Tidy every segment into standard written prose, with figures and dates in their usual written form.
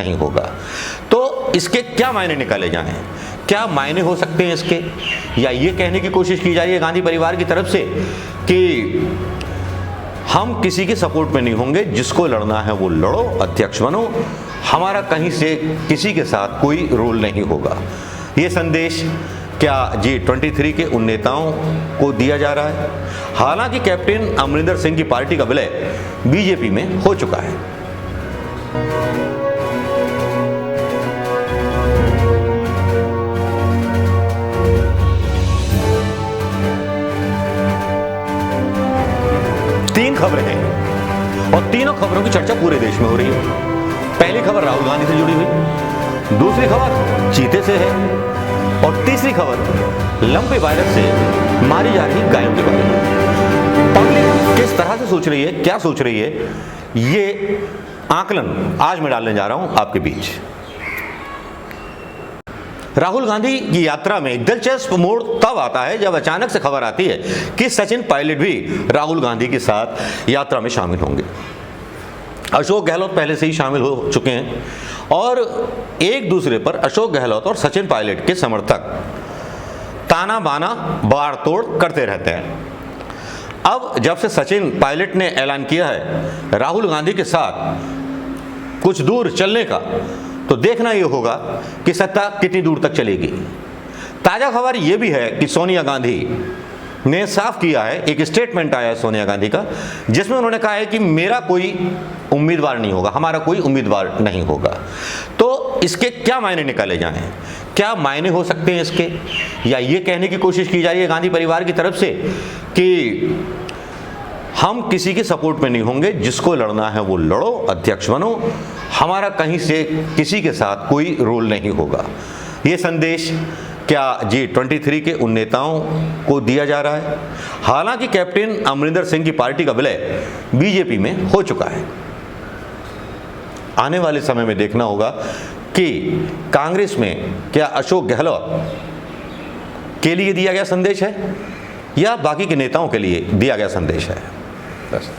नहीं होगा। तो इसके क्या मायने निकाले जाएं, क्या मायने हो सकते हैं इसके, या ये कहने की कोशिश की जा रही है गांधी परिवार की तरफ से कि हम किसी के सपोर्ट में नहीं होंगे, जिसको लड़ना है वो लड़ो, अध्यक्ष बनो, हमारा कहीं से किसी के साथ कोई रोल नहीं होगा। ये संदेश क्या G23 के उन नेताओं को दिया जा रहा है? हालांकि कैप्टन अमरिंदर सिंह की पार्टी का विलय बीजेपी में हो चुका है। तीन खबरें हैं और तीनों खबरों की चर्चा पूरे देश में हो रही है। पहली खबर राहुल गांधी से जुड़ी हुई, दूसरी खबर चीते से है और तीसरी खबर लंपी वायरस से मारी जा रही गायों के बारे में। पब्लिक किस तरह से सोच रही है, क्या सोच रही है, ये आकलन आज मैं डालने जा रहा हूं आपके बीच। राहुल गांधी की यात्रा में एक दिलचस्प मोड़ तब आता है जब अचानक से खबर आती है कि सचिन पायलट भी राहुल गांधी के साथ यात्रा में शामिल होंगे। अशोक गहलोत पहले से ही शामिल हो चुके हैं और एक दूसरे पर अशोक गहलोत और सचिन पायलट के समर्थक ताना बाना बाड़ तोड़ करते रहते हैं। अब जब से सचिन पायलट ने ऐलान किया है राहुल गांधी के साथ कुछ दूर चलने का, तो देखना यह होगा कि सत्ता कितनी दूर तक चलेगी। ताजा खबर यह भी है कि सोनिया गांधी ने साफ किया है, एक स्टेटमेंट आया है सोनिया गांधी का, जिसमें उन्होंने कहा है कि मेरा कोई उम्मीदवार नहीं होगा, हमारा कोई उम्मीदवार नहीं होगा। तो इसके क्या मायने निकाले जाएं, क्या मायने हो सकते हैं इसके, या ये कहने की कोशिश की जा रही है गांधी परिवार की तरफ से कि हम किसी के सपोर्ट में नहीं होंगे, जिसको लड़ना है वो लड़ो, अध्यक्ष बनो, हमारा कहीं से किसी के साथ कोई रोल नहीं होगा। ये संदेश क्या G23 के उन नेताओं को दिया जा रहा है? हालांकि कैप्टन अमरिंदर सिंह की पार्टी का विलय बीजेपी में हो चुका है। आने वाले समय में देखना होगा कि कांग्रेस में क्या अशोक गहलोत के लिए दिया गया संदेश है या बाकी के नेताओं के लिए दिया गया संदेश है। बस।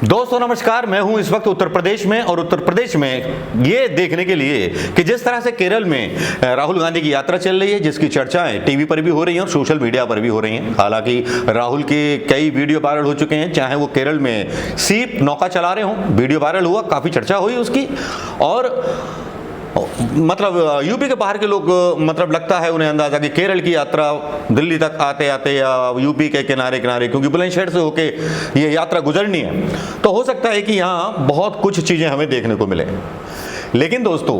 दोस्तों नमस्कार, मैं हूं इस वक्त उत्तर प्रदेश में और उत्तर प्रदेश में ये देखने के लिए कि जिस तरह से केरल में राहुल गांधी की यात्रा चल रही है, जिसकी चर्चाएं टीवी पर भी हो रही हैं और सोशल मीडिया पर भी हो रही हैं। हालांकि राहुल के कई वीडियो वायरल हो चुके हैं, चाहे वो केरल में सीप नौका चला रहे हों, वीडियो वायरल हुआ, काफ़ी चर्चा हुई उसकी, और मतलब यूपी के बाहर के लोग मतलब लगता है उन्हें अंदाजा कि केरल की यात्रा दिल्ली तक आते आते या यूपी के किनारे किनारे, क्योंकि बुलंदशहर से होके ये यात्रा गुजरनी है, तो हो सकता है कि यहाँ बहुत कुछ चीज़ें हमें देखने को मिले। लेकिन दोस्तों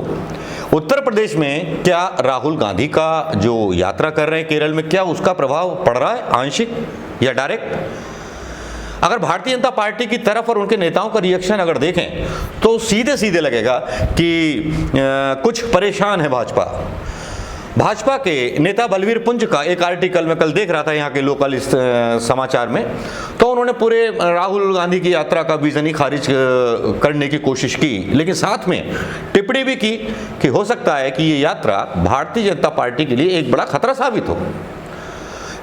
उत्तर प्रदेश में क्या राहुल गांधी का जो यात्रा कर रहे हैं केरल में, क्या उसका प्रभाव पड़ रहा है आंशिक या डायरेक्ट? अगर भारतीय जनता पार्टी की तरफ और उनके नेताओं का रिएक्शन अगर देखें तो सीधे सीधे लगेगा कि कुछ परेशान है भाजपा। भाजपा के नेता बलवीर पुंज का एक आर्टिकल मैं कल देख रहा था यहाँ के लोकल इस समाचार में, तो उन्होंने पूरे राहुल गांधी की यात्रा का विजन ही खारिज करने की कोशिश की, लेकिन साथ में टिप्पणी भी की कि हो सकता है कि ये यात्रा भारतीय जनता पार्टी के लिए एक बड़ा खतरा साबित हो।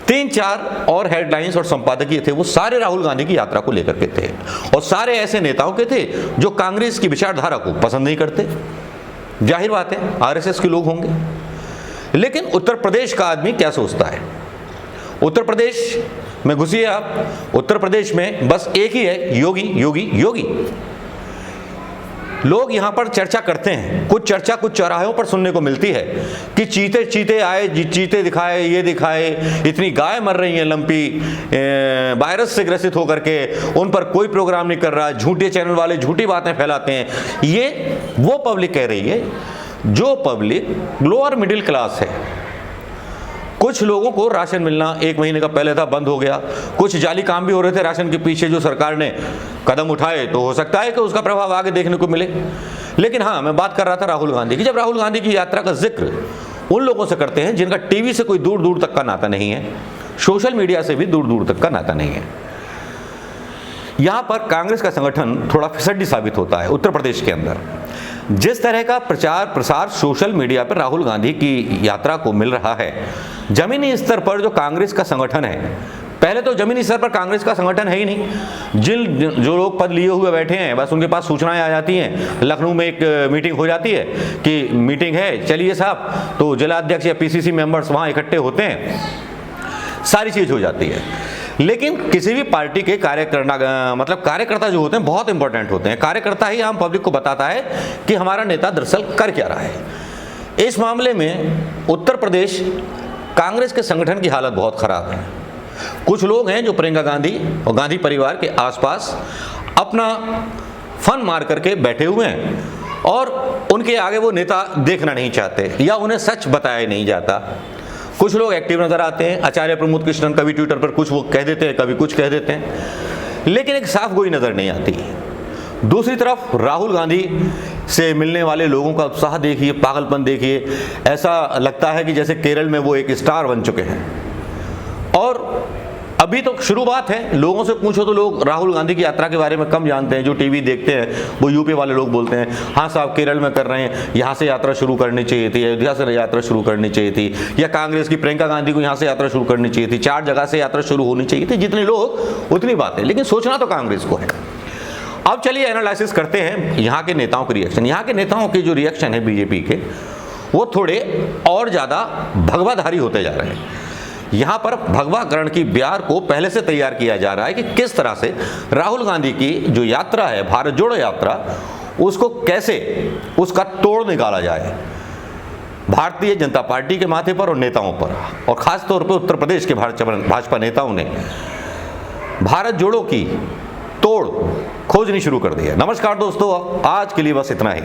3-4 और हेडलाइंस और संपादकीय थे, वो सारे राहुल गांधी की यात्रा को लेकर के थे और सारे ऐसे नेताओं के थे जो कांग्रेस की विचारधारा को पसंद नहीं करते। जाहिर बात है आरएसएस के लोग होंगे। लेकिन उत्तर प्रदेश का आदमी क्या सोचता है? उत्तर प्रदेश में घुसिए आप, उत्तर प्रदेश में बस एक ही है, योगी योगी योगी। लोग यहाँ पर चर्चा करते हैं, कुछ चर्चा कुछ चौराहों पर सुनने को मिलती है कि चीते चीते आए, चीते दिखाए, ये दिखाए, इतनी गाय मर रही हैं लंपी वायरस से ग्रसित होकर के, उन पर कोई प्रोग्राम नहीं कर रहा, झूठे चैनल वाले झूठी बातें फैलाते हैं। ये वो पब्लिक कह रही है जो पब्लिक लोअर मिडिल क्लास है। कुछ लोगों को राशन मिलना 1 महीने का पहले था, बंद हो गया। कुछ जाली काम भी हो रहे थे राशन के पीछे, जो सरकार ने कदम उठाए, तो हो सकता है कि उसका प्रभाव आगे देखने को मिले। लेकिन हाँ, मैं बात कर रहा था राहुल गांधी की। जब राहुल गांधी की यात्रा का जिक्र उन लोगों से करते हैं जिनका टीवी से कोई दूर दूर तक का नाता नहीं है, सोशल मीडिया से भी दूर दूर तक का नाता नहीं है, यहाँ पर कांग्रेस का संगठन थोड़ा फिसड्डी साबित होता है। उत्तर प्रदेश के अंदर जिस तरह का प्रचार प्रसार सोशल मीडिया पर राहुल गांधी की यात्रा को मिल रहा है, जमीनी स्तर पर जो कांग्रेस का संगठन है पहले तो जमीनी स्तर पर कांग्रेस का संगठन है ही नहीं। जो लोग पद लिए हुए बैठे हैं, बस उनके पास सूचनाएं आ जाती हैं। लखनऊ में एक मीटिंग हो जाती है कि मीटिंग है, चलिए साहब, तो जिला अध्यक्ष या पीसीसी मेंबर्स वहां इकट्ठे होते हैं, सारी चीज हो जाती है। लेकिन किसी भी पार्टी के कार्यकर्ता जो होते हैं बहुत इंपॉर्टेंट होते हैं। कार्यकर्ता ही आम पब्लिक को बताता है कि हमारा नेता दरअसल कर क्या रहा है। इस मामले में उत्तर प्रदेश कांग्रेस के संगठन की हालत बहुत खराब है। कुछ लोग हैं जो प्रियंका गांधी और गांधी परिवार के आसपास अपना फन मार करके बैठे हुए हैं और उनके आगे वो नेता देखना नहीं चाहते या उन्हें सच बताया नहीं जाता। कुछ लोग एक्टिव नजर आते हैं। आचार्य प्रमोद कृष्णन कभी ट्विटर पर कुछ वो कह देते हैं, कभी कुछ कह देते हैं, लेकिन एक साफ गोई नजर नहीं आती। दूसरी तरफ राहुल गांधी से मिलने वाले लोगों का उत्साह देखिए, पागलपन देखिए। ऐसा लगता है कि जैसे केरल में वो एक स्टार बन चुके हैं। और अभी तो शुरुआत है। लोगों से पूछो तो लोग राहुल गांधी की यात्रा के बारे में कम जानते हैं। जो टीवी देखते हैं वो यूपी वाले लोग बोलते हैं, हाँ साहब केरल में कर रहे हैं, यहाँ से यात्रा शुरू करनी चाहिए थी, अयोध्या से यात्रा शुरू करनी चाहिए थी, या कांग्रेस की प्रियंका गांधी को यहाँ से यात्रा शुरू करनी चाहिए थी, 4 जगह से यात्रा शुरू होनी चाहिए थी। जितने लोग उतनी बातें, लेकिन सोचना तो कांग्रेस को है। अब चलिए एनालिसिस करते हैं यहाँ के नेताओं के रिएक्शन। यहाँ के नेताओं के जो रिएक्शन है बीजेपी के, वो थोड़े और ज़्यादा भगवाधारी होते जा रहे हैं। यहाँ पर भगवाकरण की ब्यार को पहले से तैयार किया जा रहा है कि किस तरह से राहुल गांधी की जो यात्रा है, भारत जोड़ो यात्रा, उसको कैसे उसका तोड़ निकाला जाए भारतीय जनता पार्टी के माथे पर और नेताओं पर। और खास तौर पर उत्तर प्रदेश के भाजपा नेताओं ने भारत जोड़ो की तोड़ खोजनी शुरू कर दी है। नमस्कार दोस्तों, आज के लिए बस इतना ही।